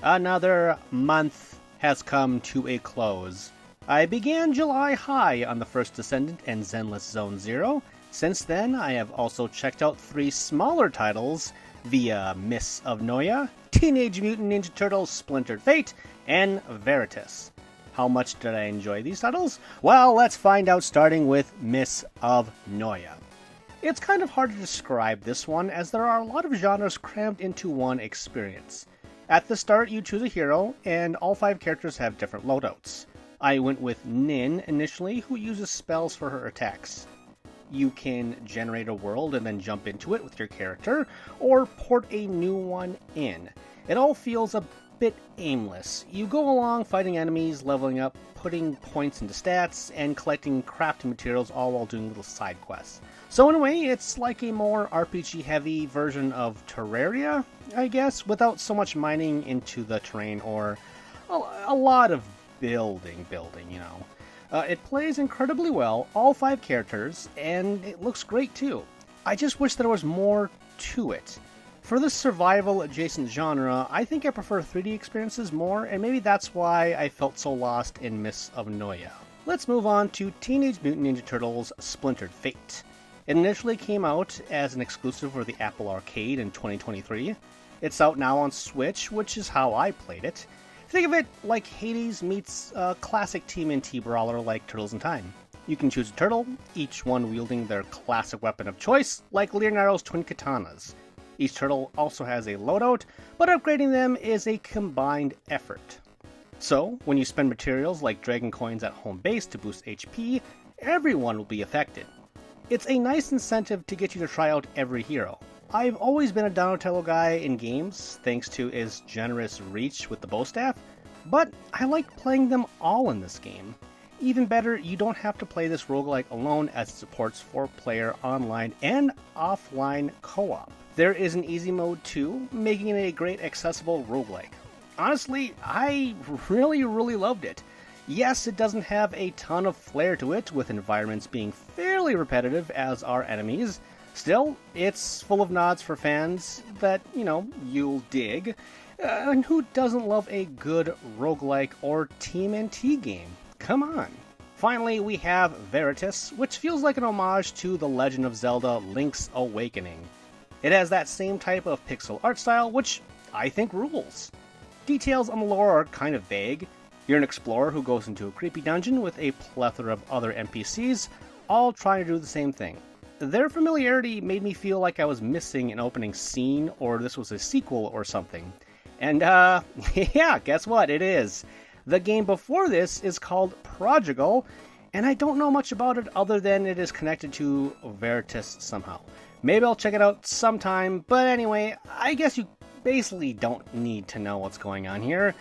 Another month has come to a close. I began July high on the first Descendant and Zenless Zone Zero. Since then, I have also checked out 3 smaller titles via Mists of Noyah, Teenage Mutant Ninja Turtles Splintered Fate, and Veritus. How much did I enjoy these titles? Well, let's find out, starting with Mists of Noyah. It's kind of hard to describe this one, as there are a lot of genres crammed into one experience. At the start, you choose a hero, and all 5 characters have different loadouts. I went with Nin initially, who uses spells for her attacks. You can generate a world and then jump into it with your character, or port a new one in. It all feels a bit aimless. You go along fighting enemies, leveling up, putting points into stats, and collecting crafting materials, all while doing little side quests. So in a way, it's like a more RPG-heavy version of Terraria, I guess, without so much mining into the terrain or a lot of building, you know. It plays incredibly well, all 5 characters, and it looks great too. I just wish there was more to it. For this survival-adjacent genre, I think I prefer 3D experiences more, and maybe that's why I felt so lost in Mists of Noyah. Let's move on to Teenage Mutant Ninja Turtles Splintered Fate. It initially came out as an exclusive for the Apple Arcade in 2023. It's out now on Switch, which is how I played it. Think of it like Hades meets a classic TMNT brawler like Turtles in Time. You can choose a turtle, each one wielding their classic weapon of choice, like Leonardo's twin katanas. Each turtle also has a loadout, but upgrading them is a combined effort. So, when you spend materials like dragon coins at home base to boost HP, everyone will be affected. It's a nice incentive to get you to try out every hero. I've always been a Donatello guy in games, thanks to his generous reach with the bow staff, but I like playing them all in this game. Even better, you don't have to play this roguelike alone, as it supports 4-player online and offline co-op. There is an easy mode too, making it a great accessible roguelike. Honestly, I really loved it. Yes, it doesn't have a ton of flair to it, with environments being fairly repetitive as are enemies. Still, it's full of nods for fans that, you'll dig. And who doesn't love a good roguelike or TMNT game? Come on. Finally, we have Veritus, which feels like an homage to The Legend of Zelda: Link's Awakening. It has that same type of pixel art style, which I think rules. Details on the lore are kind of vague. You're an explorer who goes into a creepy dungeon with a plethora of other NPCs, all trying to do the same thing. Their familiarity made me feel like I was missing an opening scene, or this was a sequel or something. And yeah, guess what? It is. The game before this is called Prodigal, and I don't know much about it other than it is connected to Veritus somehow. Maybe I'll check it out sometime, but anyway, I guess you basically don't need to know what's going on here.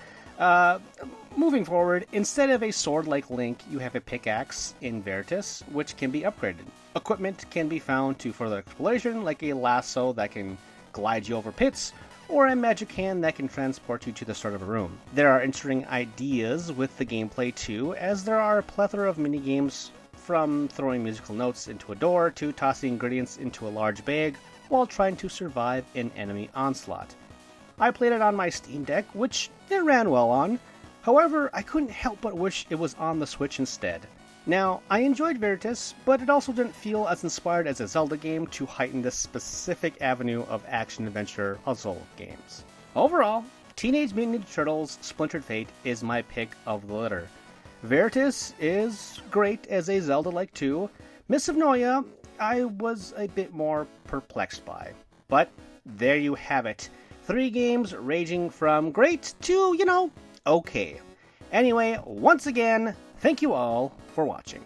Moving forward, instead of a sword like Link, you have a pickaxe in Veritus, which can be upgraded. Equipment can be found to further exploration, like a lasso that can glide you over pits, or a magic hand that can transport you to the start of a room. There are interesting ideas with the gameplay too, as there are a plethora of minigames, from throwing musical notes into a door to tossing ingredients into a large bag while trying to survive an enemy onslaught. I played it on my Steam Deck, which it ran well on. However, I couldn't help but wish it was on the Switch instead. Now, I enjoyed Veritus, but it also didn't feel as inspired as a Zelda game to heighten this specific avenue of action-adventure puzzle games. Overall, Teenage Mutant Ninja Turtles Splintered Fate is my pick of the litter. Veritus is great as a Zelda-like too. Mists of Noyah, I was a bit more perplexed by. But there you have it. 3 games ranging from great to, okay. Anyway, once again, thank you all for watching.